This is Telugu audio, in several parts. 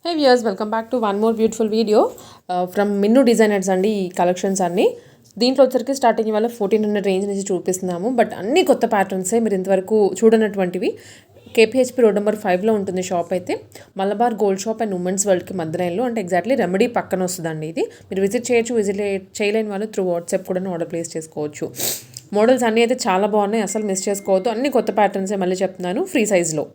High viewers, welcome back to one more beautiful video from Minnu designers అండి. ఈ కలెక్షన్స్ అన్ని దీంట్లో వచ్చరికి స్టార్టింగ్ వల్ల 1400 రేంజ్ నుంచి చూపిస్తున్నాము. బట్ అన్ని కొత్త ప్యాటర్న్సే, మీరు ఇంతవరకు చూడనటువంటివి. కేపీహెచ్పి రోడ్ నెంబర్ 5లో ఉంటుంది షాప్ అయితే. Malabar gold shop and women's వరల్డ్కి మధ్యలో, అంటే ఎగ్జాక్ట్లీ రెమెడీ పక్కన వస్తుందండి ఇది. మీరు విజిట్ చేయొచ్చు. విజిట్ చేయలేని వాళ్ళు త్రూ వాట్సాప్ కూడా ఆర్డర్ ప్లేస్ చేసుకోవచ్చు. మోడల్స్ అన్నీ అయితే చాలా బాగున్నాయి, అసలు మిస్ చేసుకోవద్దు. అన్ని కొత్త ప్యాటర్న్సే, మళ్ళీ చెప్తున్నాను, ఫ్రీ సైజ్లో.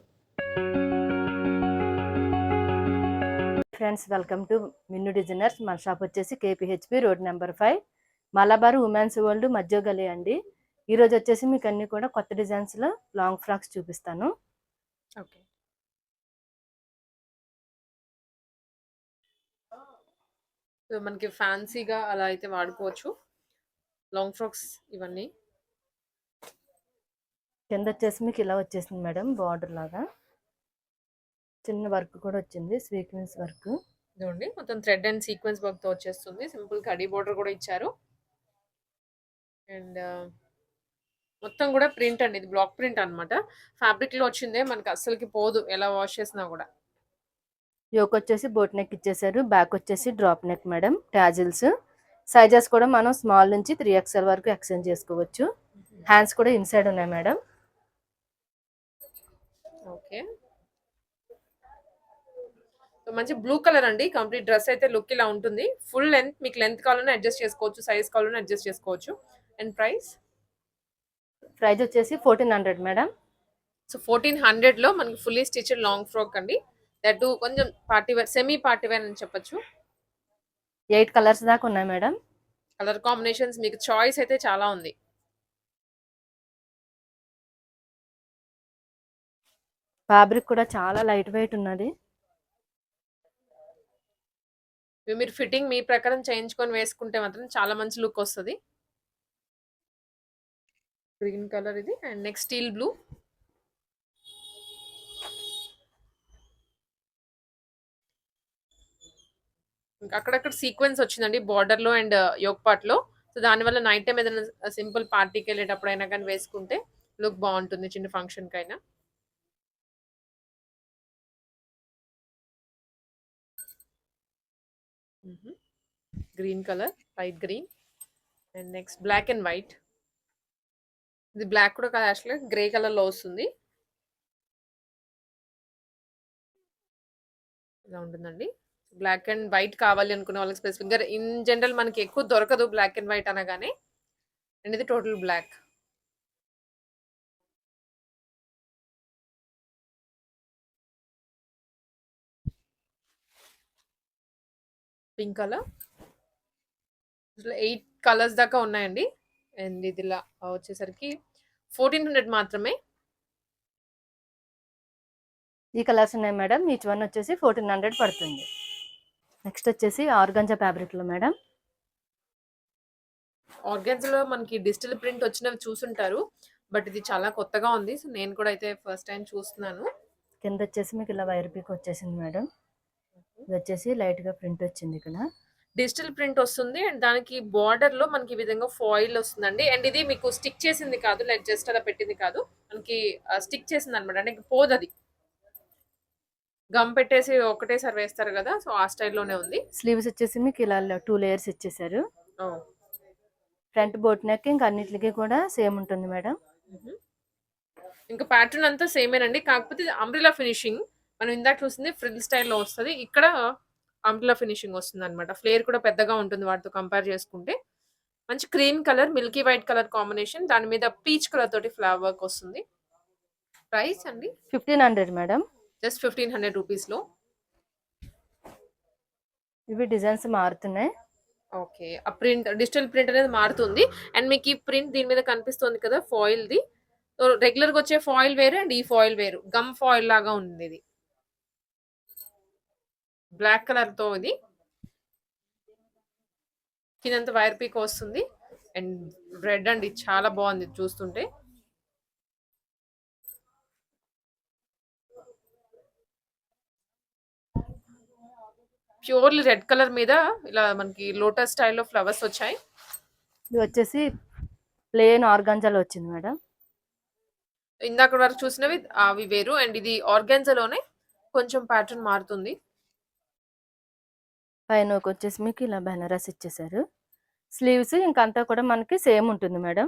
Friends, welcome to Minnu designers. మన షాప్ వచ్చేసి KPHB road number 5, Malabar women's world మధ్య గలీ అండి. ఈరోజు వచ్చేసి మీకు అన్ని కూడా కొత్త డిజైన్స్లో లాంగ్ ఫ్రాక్స్ చూపిస్తాను. ఓకే, సో మనకి ఫ్యాన్సీగా అలా అయితే వాడుకోవచ్చు లాంగ్ ఫ్రాక్స్ ఇవన్నీ. కింద వచ్చేసి మీకు ఇలా వచ్చేసింది మేడం, బార్డర్ లాగా చిన్న వర్క్ కూడా వచ్చింది, సీక్వెన్స్ వర్క్. ఇదండి మొత్తం థ్రెడ్ అండ్ సీక్వెన్స్ వర్క్ తో వచ్చేస్తుంది. సింపుల్ కడీ బోర్డర్ కూడా ఇచ్చారు. అండ్ మొత్తం కూడా ప్రింట్ అండి, ఇది బ్లాక్ ప్రింట్ అనమాట. ఫ్యాబ్రిక్ లో వచ్చిందే, మనకి అస్సలకి పోదు ఎలా వాష్ చేసినా కూడా. యోక్ వచ్చేసి బోట్ నెక్ ఇచ్చేసారు, బ్యాక్ వచ్చేసి drop neck madam, tassels. Sizes కూడా మనం స్మాల్ నుంచి 3XL వరకు ఎక్స్చేంజ్ చేసుకోవచ్చు. హ్యాండ్స్ కూడా ఇన్సైడ్ ఉన్నాయి మేడం. ఓకే, మంచి బ్లూ కలర్ అండి. కంప్లీట్ డ్రెస్ అయితే లుక్ ఇలా ఉంటుంది. ఫుల్ లెంత్, మీకు లెంత్ కావాలన్నా అడ్జస్ట్ చేసుకోవచ్చు, సైజ్ కావాలన్నా అడ్జస్ట్ చేసుకోవచ్చు. అండ్ ప్రైస్ వచ్చేసి 1400 మేడం. సో 1400లో మనకి ఫుల్లీ స్టిచ్డ్ లాంగ్ ఫ్రాక్ అండి. దట్ కొంచెం party wear, semi party wear అని చెప్పొచ్చు. 8 కలర్స్ దాకా ఉన్నాయి మేడం. కలర్ కాంబినేషన్స్ మీకు చాయిస్ అయితే చాలా ఉంది. ఫ్యాబ్రిక్ కూడా చాలా లైట్ వెయిట్ ఉన్నది. మీరు ఫిట్టింగ్ మీ ప్రకారం చేయించుకొని వేసుకుంటే మాత్రం చాలా మంచి లుక్ వస్తుంది. గ్రీన్ కలర్ ఇది. And next steel blue. ఇంకా అక్కడక్కడ సీక్వెన్స్ వచ్చిందండి బార్డర్ లో అండ్ యోక్ పార్ట్ లో. సో దానివల్ల నైట్ టైం ఏదైనా సింపుల్ పార్టీకి వెళ్ళేటప్పుడు అయినా కానీ వేసుకుంటే లుక్ బాగుంటుంది, చిన్న ఫంక్షన్ కైనా. Green colour, light green. And next black and white. ఇది బ్లాక్ కూడా కాదు, యాక్చువల్గా గ్రే కలర్ లో వస్తుంది. ఇలా ఉంటుందండి. బ్లాక్ అండ్ వైట్ కావాలి అనుకునే వాళ్ళకి స్పెసిఫిక్గా, ఇన్ జనరల్ మనకి ఎక్కువ దొరకదు బ్లాక్ అండ్ వైట్ అనగానే. అండ్ ఇది total black. Pink colour. 8 colours దాకా ఉన్నాయండి. అండ్ ఇది ఇలా వచ్చేసరికి 1400 మాత్రమే. ఈ కలర్స్ ఉన్నాయి మేడం, ఈచ్ వన్ వచ్చేసి 1400 పడుతుంది. నెక్స్ట్ వచ్చేసి ఆర్గంజా ఫ్యాబ్రిక్ లో మేడం. ఆర్గాన్జాలో మనకి డిజిటల్ ప్రింట్ వచ్చినవి చూసుంటారు, బట్ ఇది చాలా కొత్తగా ఉంది. సో నేను కూడా అయితే ఫస్ట్ టైం చూస్తున్నాను. కింద వచ్చేసి మీకు ఇలా వైర్ పీక్ వచ్చేసింది మేడం. ఇది వచ్చేసి లైట్ గా ప్రింట్ వచ్చింది ఇక్కడ. డిజిటల్ ప్రింట్ వస్తుంది అండ్ దానికి బార్డర్ లో మనకి ఈ విధంగా ఫాయిల్ వస్తుందండి. అండ్ ఇది మీకు స్టిక్ చేసింది కాదు, లైక్ జస్ట్ అలా పెట్టింది కాదు, మనకి స్టిక్ చేసింది అనమాట. అంటే పోదు, అది గమ్ పెట్టేసి ఒకటేసారి వేస్తారు కదా, సో ఆ స్టైల్లోనే ఉంది. స్లీవ్స్ వచ్చేసి మీకు ఇలా 2 లేయర్స్ ఇచ్చేసారు. ఫ్రంట్ బోట్ నెక్ ఇంకా అన్నిటికి కూడా సేమ్ ఉంటుంది మేడం. ఇంకా ప్యాటర్న్ అంతా సేమేనండి, కాకపోతే అంబ్రిలా ఫినిషింగ్ మనం ఇందాక చూసింది ఫ్రిల్ స్టైల్లో వస్తుంది, ఇక్కడ అంబ్రిలా ఫినిషింగ్ వస్తుంది అనమాట. ఫ్లేర్ కూడా పెద్దగా ఉంటుంది వాటితో కంపేర్ చేసుకుంటే. మంచి cream colour, Milky white colour combination, దాని మీద పీచ్ కలర్ తోటి ఫ్లవర్ వర్క్ వస్తుంది. ప్రైస్ అండి 1500 మేడం. జస్ట్ 1500 రూపీస్లో. ఇవి డిజైన్స్ మారుతున్నాయి. ఓకే, ఆ ప్రింట్, డిజిటల్ ప్రింట్ అనేది మారుతుంది. అండ్ మీకు ఈ ప్రింట్ దీని మీద కనిపిస్తుంది కదా ఫాయిల్ది, రెగ్యులర్గా వచ్చే ఫాయిల్ వేరు అండ్ ఈ ఫాయిల్ వేరు, గమ్ ఫాయిల్ లాగా ఉంది. ఇది బ్లాక్ కలర్ తో, ఇది కిందంత వైర్ పీక్ వస్తుంది. అండ్ రెడ్ అండి, చాలా బాగుంది చూస్తుంటే. ప్యూర్లీ రెడ్ కలర్ మీద ఇలా మనకి లోటస్ స్టైల్లో ఫ్లవర్స్ వచ్చాయి. ఇది వచ్చేసి ప్లేన్ ఆర్గాంజాలో వచ్చింది మేడం. ఇందాక వరకు చూసినవి అవి వేరు, అండ్ ఇది ఆర్గాన్జాలోనే కొంచెం ప్యాటర్న్ మారుతుంది. పైన వచ్చేసి మీకు ఇలా బెనారస్ ఇచ్చేసారు. స్లీవ్స్ ఇంకంతా కూడా మనకి సేమ్ ఉంటుంది మేడం.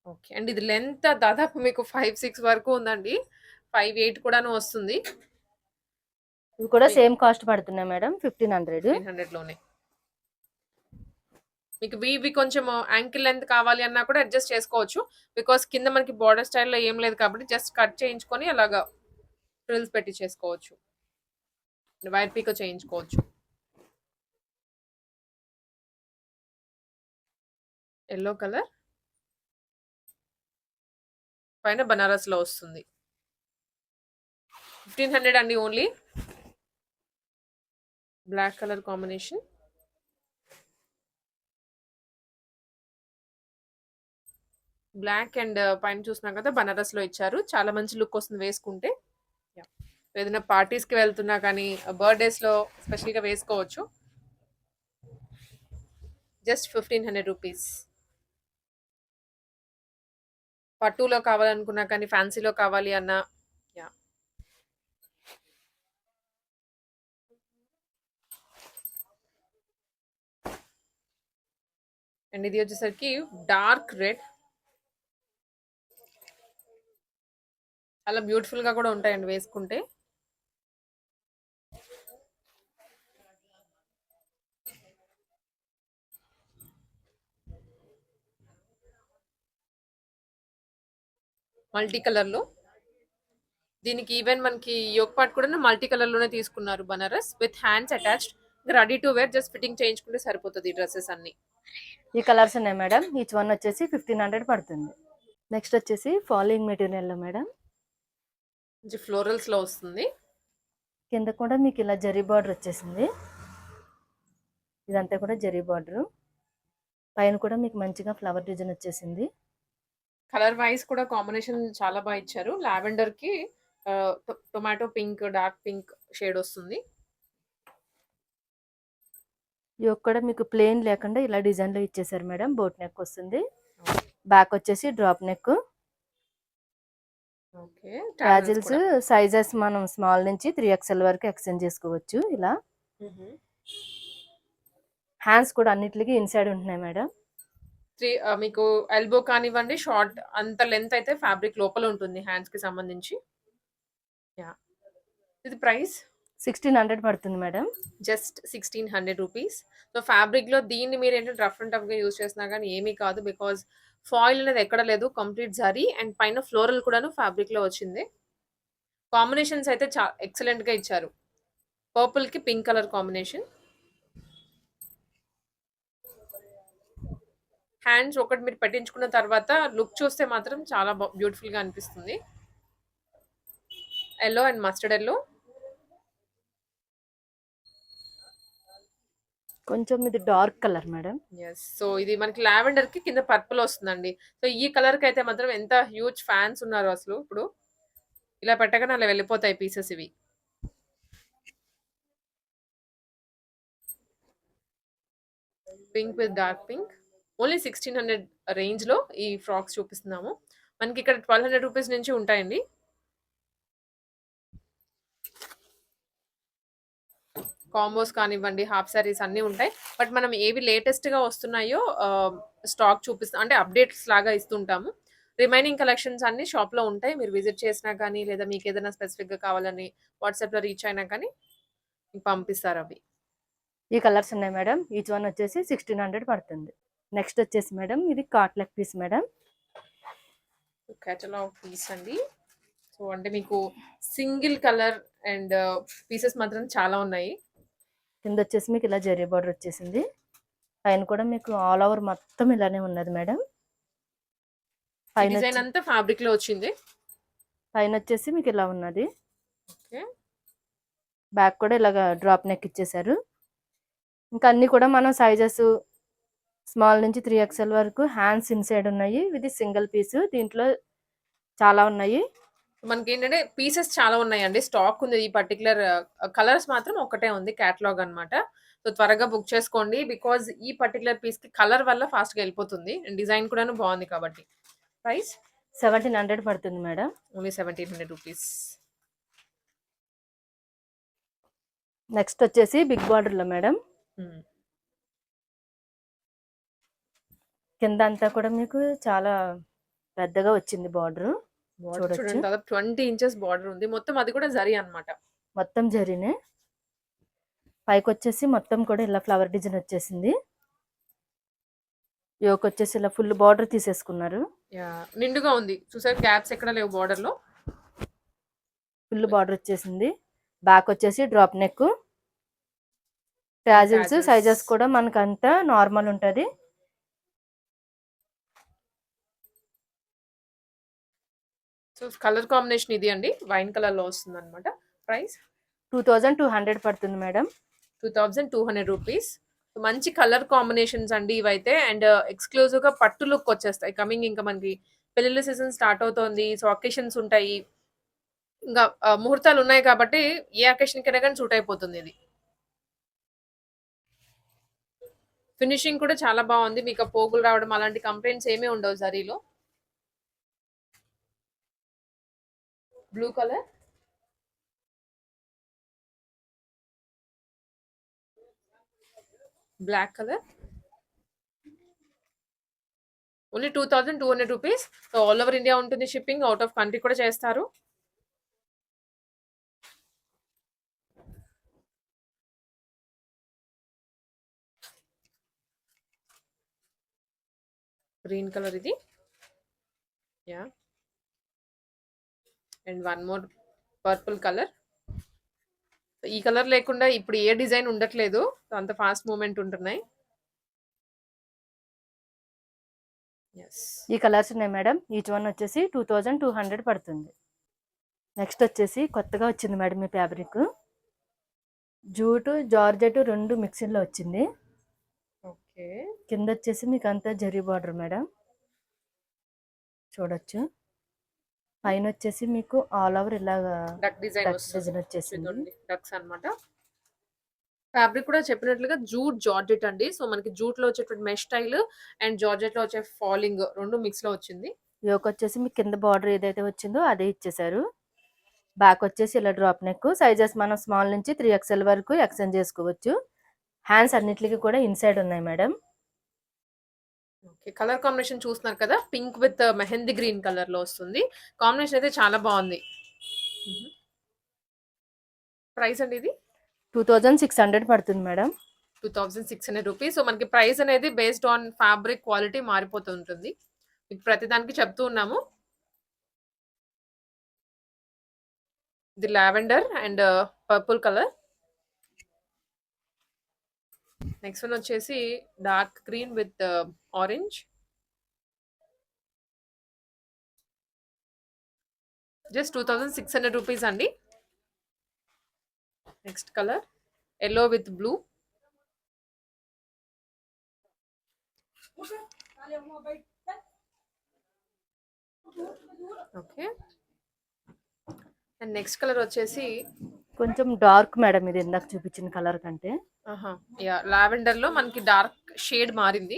ఓకే. అండ్ ఇది లెంత్ దాదాపు మీకు 5, 6 వరకు ఉందండి. 5, 8 కూడాను వస్తుంది. ఇవి కూడా మీ సేమ్ కాస్ట్ పడుతున్నాయి మేడం. 1500. 1500లోనే. మీకు ఇవి కొంచెం యాంకిల్ లెంత్ కావాలి అన్నా కూడా అడ్జస్ట్ చేసుకోవచ్చు. బికాజ్ కింద మనకి బోర్డర్ స్టైల్‌లో ఏం లేదు కాబట్టి జస్ట్ కట్ చేయించుకొని అలాగా ఫ్రిల్స్ పెట్టించేసుకోవచ్చు. వైర్ పీకో చేయించుకోవచ్చు. యెల్లో కలర్ పైన బనారస్‌లో వస్తుంది. 1500 అండి only. Black colour combination. Black and పైన చూస్తున్నాం కదా బనారస్‌లో ఇచ్చారు. చాలా మంచి లుక్ వస్తుంది వేసుకుంటే. యాహ్! ఏదైనా పార్టీస్‌కి వెళ్తున్నా కానీ, బర్త్‌డేస్‌లో స్పెషల్‌గా వేసుకోవచ్చు. Just 1500 rupees. పట్టులో కావాలనుకున్నా కానీ, ఫ్యాన్సీలో కావాలి అన్నా యాహ్! అండ్ ఇది వచ్చేసరికి డార్క్ రెడ్. చాలా బ్యూటిఫుల్‌గా కూడా ఉంటాయండి వేసుకుంటే. మల్టీ కలర్‌లో. దీనికి ఈవెన్ మనకి యోక్ పార్ట్ కూడాను మల్టీ కలర్‌లోనే తీసుకున్నారు Banaras with hands attached. Ready to wear just fitting చేయించుకుంటే సరిపోతది ఈ డ్రెసెస్ అన్నీ. ఈ కలర్స్ ఉన్నాయి మేడం. ఈచ్ వన్ వచ్చేసి 1500 పడుతుంది. నెక్స్ట్ వచ్చేసి ఫాలింగ్ మెటీరియల్‌లో మేడం. మంచి ఫ్లోరల్స్‌లో వస్తుంది. కింద కూడా మీకు ఇలా జరీ బార్డర్ వచ్చేసింది. ఇదంతా కూడా జరీ బార్డర్. పైన కూడా మీకు మంచిగా ఫ్లవర్ డిజైన్ వచ్చేసింది. కలర్ వైస్ కూడా కాంబినేషన్ చాలా బాగా ఇచ్చారు. లావెండర్‌కి tomato pink, dark pink shade వస్తుంది. యోక్ కూడా మీకు ప్లెయిన్ లేకుండా ఇలా డిజైన్‌లో ఇచ్చేసారు మేడం. బోట్ నెక్ వస్తుంది. బ్యాక్ వచ్చేసి drop neck. Okay. Tassels sizes మనం స్మాల్ నుంచి 3XL వరకు ఎక్స్టెండ్ చేసుకోవచ్చు ఇలా. హ్యాండ్స్ కూడా అన్నిటికి ఇన్సైడ్ ఉంటున్నాయి మేడం. మీకు ఎల్బో కానివ్వండి, షార్ట్ అంత లెంత్ అయితే ఫ్యాబ్రిక్ లోపల ఉంటుంది హ్యాండ్స్‌కి సంబంధించి. యాహ్! ఇది ప్రైస్ 1600 పడుతుంది మేడం. Just 1600 rupees. సో, ఫ్యాబ్రిక్‌లో దీన్ని మీరేంటంటే రఫ్ అండ్ టఫ్‌గా యూజ్ చేసినా గానీ ఏమీ కాదు. బికాజ్ ఫాయిల్ అనేది ఎక్కడ లేదు. కంప్లీట్ జరీ అండ్ పైన ఫ్లోరల్ కూడాను ఫ్యాబ్రిక్‌లో వచ్చింది. కాంబినేషన్స్ అయితే ఎక్సలెంట్‌గా ఇచ్చారు. పర్పుల్‌కి పింక్ కలర్ కాంబినేషన్. హ్యాండ్స్ ఒకటి మీరు పెట్టించుకున్న తర్వాత లుక్ చూస్తే మాత్రం చాలా బ్యూటిఫుల్‌గా అనిపిస్తుంది. Yellow and mustard yellow. కొంచెం ఇది dark colour madam. Yes. So, ఇది మనకి లావెండర్‌కి కింద పర్పుల్ వస్తుందండి. సో, ఈ కలర్‌కి అయితే మాత్రం ఎంత హ్యూజ్ ఫ్యాన్స్ ఉన్నారో అసలు ఇప్పుడు. ఇలా పెట్టగానే అలా వెళ్ళిపోతాయి పీసెస్ ఇవి. Pink with dark pink. Only 1600 రేంజ్‌లో ఈ ఫ్రాక్స్ చూపిస్తున్నాము. మనకి ఇక్కడ 1200 రూపీస్ నుంచి ఉంటాయండి. కాంబోస్ కానివ్వండి, హాఫ్ సారీస్ అన్నీ ఉంటాయి. బట్ మనం ఏవి లేటెస్ట్‌గా వస్తున్నాయో స్టాక్ చూపిస్తాం. అంటే అప్డేట్స్ లాగా ఇస్తుంటాము. రిమైనింగ్ కలెక్షన్స్ అన్నీ షాప్‌లో ఉంటాయి. మీరు విజిట్ చేసినా కానీ, లేదా మీకేదైనా స్పెసిఫిక్‌గా కావాలని వాట్సాప్‌లో రీచ్ అయినా కానీ మీకు పంపిస్తారవి. ఈ కలర్స్ ఉన్నాయి మేడం. ఈచ్ వన్ వచ్చేసి 1600 పడుతుంది. నెక్స్ట్ వచ్చేసి మేడం ఇది కాట్లెక్ పీస్ మేడం. కేటలాగ్ పీస్ అండి. సో, అంటే మీకు సింగిల్ కలర్ అండ్ పీసెస్ మాత్రం చాలా ఉన్నాయి. కింద వచ్చేసి మీకు ఇలా జరీ బార్డర్ వచ్చేసింది. పైన కూడా మీకు ఆల్ ఓవర్ మొత్తం ఇలానే ఉన్నది మేడం. ఈ డిజైన్ అంతా ఫ్యాబ్రిక్‌లో వచ్చింది. పైన వచ్చేసి మీకు ఇలా ఉన్నది. ఓకే. బ్యాక్ కూడా ఇలాగా డ్రాప్ నెక్ ఇచ్చేసారు. ఇంకా అన్ని కూడా మనం సైజెస్ స్మాల్ నుంచి 3XL వరకు హ్యాండ్స్ ఇన్సైడ్ ఉన్నాయి. ఇది సింగిల్ పీస్. దీంట్లో చాలా ఉన్నాయి. మనకేంటంటే పీసెస్ చాలా ఉన్నాయండి. స్టాక్ ఉంది. ఈ పర్టిక్యులర్ కలర్స్ మాత్రం ఒక్కటే ఉంది. కేటలాగ్ అన్నమాట. సో, త్వరగా బుక్ చేసుకోండి. బికాజ్ ఈ పర్టిక్యులర్ పీస్‌కి కలర్ వల్ల ఫాస్ట్‌గా వెళ్ళిపోతుంది. అండ్ డిజైన్ కూడాను బాగుంది కాబట్టి. ప్రైస్ 1700 పడుతుంది మేడం. Only 1700 rupees. నెక్స్ట్ వచ్చేసి బిగ్ బార్డర్ లో మేడం, కింద అంతా కూడా మీకు చాలా పెద్దగా వచ్చింది బార్డర్. చూడొచ్చు చూడండి, దాదాపు 20 ఇంచెస్ బార్డర్ ఉంది. మొత్తం అది కూడా జరీ అన్నమాట. మొత్తం జరీనే. పైకి వచ్చేసి మొత్తం కూడా ఇలా ఫ్లవర్ డిజైన్ వచ్చేసింది. యోక్ వచ్చేసి ఇలా ఫుల్ బార్డర్ తీసేసుకున్నారు. నిండుగా ఉంది చూసారు, గ్యాప్స్ ఎక్కడ లేవు బార్డర్ లో. ఫుల్ బార్డర్ వచ్చేసింది. బ్యాక్ వచ్చేసి డ్రాప్ నెక్. ట్యాజిల్స్ సైజెస్ కూడా మనకు అంతా నార్మల్ ఉంటది. సో కలర్ కాంబినేషన్ ఇది అండి, వైన్ కలర్ లో వస్తుంది అనమాట. ప్రైస్ 2200 పడుతుంది మేడం. 2200 రూపీస్. మంచి కలర్ కాంబినేషన్స్ అండి ఇవైతే. అండ్ ఎక్స్క్లూజివ్ గా పట్టు లుక్ వచ్చేస్తాయి. కమింగ్ ఇంకా మనకి పెళ్లిళ్ళ సీజన్ స్టార్ట్ అవుతోంది. సో అకేషన్స్ ఉంటాయి, ఇంకా ముహూర్తాలు ఉన్నాయి కాబట్టి ఏ అకేషన్ కైనా కానీ సూట్ అయిపోతుంది ఇది. ఫినిషింగ్ కూడా చాలా బాగుంది. మీకు ఆ పోగులు రావడం అలాంటి కంప్లైంట్స్ ఏమీ ఉండవు జరీలో. Blue colour, black colour. Only 2200 rupees. So all over India ఉంటుంది షిప్పింగ్, అవుట్ ఆఫ్ కంట్రీ కూడా చేస్తారు. గ్రీన్ కలర్ ఇది, yeah. And one more purple colour. ఈ కలర్ లేకుండా ఇప్పుడు ఏ డిజైన్ ఉండట్లేదు, అంత ఫాస్ట్ మూమెంట్ ఉంటున్నాయి. ఈ కలర్స్ ఉన్నాయి మేడం. ఈచ్ వన్ వచ్చేసి 2200 పడుతుంది. నెక్స్ట్ వచ్చేసి కొత్తగా వచ్చింది మేడం ఈ ఫ్యాబ్రిక్. జూటు జార్జెట్ రెండు మిక్సింగ్ లో వచ్చింది. ఓకే. కింద వచ్చేసి మీకు అంతా జరీ బార్డర్ మేడం, చూడొచ్చు. పైన వచ్చేసి మీకు ఆల్ ఓవర్ ఇలాగా డక్ డిజైన్ వచ్చేసింది. డక్స్ అన్నమాట. ఫ్యాబ్రిక్ కూడా చెప్పినట్లుగా జూట్ జార్జెట్ అండి. సో మనకి జూట్ లో వచ్చేటువంటి మెష్ స్టైల్ అండ్ జార్జెట్ లో వచ్చే ఫాలింగ్ రెండు మిక్స్ లో వచ్చింది. యోక్ వచ్చేసి మీకు కింద బార్డర్ ఏదైతే వచ్చిందో అదే ఇచ్చేసారు. బ్యాక్ వచ్చేసి ఇలా డ్రాప్ నెక్. సైజెస్ మనం స్మాల్ నుంచి 3XL వరకు ఎక్స్చేంజ్ చేసుకోవచ్చు. హ్యాండ్స్ అన్నిటికీ కూడా ఇన్సైడ్ ఉన్నాయి మేడం. ఓకే, కలర్ కాంబినేషన్ చూస్తున్నారు కదా, pink with mehndi green colour లో వస్తుంది. కాంబినేషన్ అయితే చాలా బాగుంది. ప్రైస్ అండి ఇది 2600 పడుతుంది మేడం. 2600 రూపీస్. సో మనకి ప్రైస్ అనేది బేస్డ్ ఆన్ ఫ్యాబ్రిక్ క్వాలిటీ మారిపోతూ ఉంటుంది. మీకు ప్రతిదానికి చెప్తూ ఉన్నాము. ఇది lavender and purple colour. Next one వచ్చేసి dark green with orange. Just 2600 rupees అండి. Next colour yellow with blue. Okay. And next colour వచ్చేసి కొంచెం డార్క్ మేడం, ఇది ఇందాక చూపించిన కలర్ కంటే. యా, లావెండర్ లో మనకి డార్క్ షేడ్ మారింది.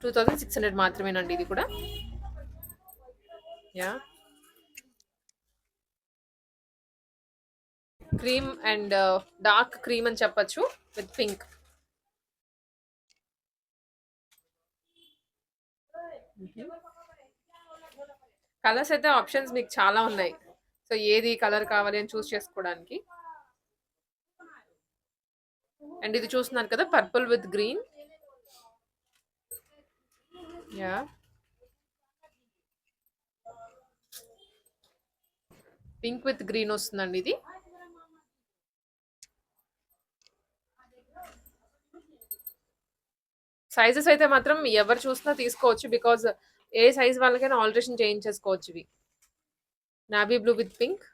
2600 మాత్రమేనండి ఇది కూడా. Yeah, cream and dark cream అని చెప్పొచ్చు విత్ పింక్. కలర్స్ అయితే ఆప్షన్స్ మీకు చాలా ఉన్నాయి. సో ఏది కలర్ కావాలి అని చూస్ చేసుకోవడానికి. అండ్ ఇది చూస్తున్నారు కదా, purple with green. Yeah, pink with green వస్తుందండి ఇది. సైజెస్ అయితే మాత్రం ఎవరు చూసినా తీసుకోవచ్చు, బికాజ్ ఏ సైజ్ వాళ్ళకైనా ఆల్టరేషన్ చేయించేసుకోవచ్చు ఇవి. Navy blue with pink.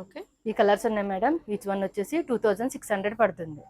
Okay. ఈ కలర్స్ ఉన్నాయి మేడం. ఈచ్ వన్ వచ్చేసి 2600 పడుతుంది.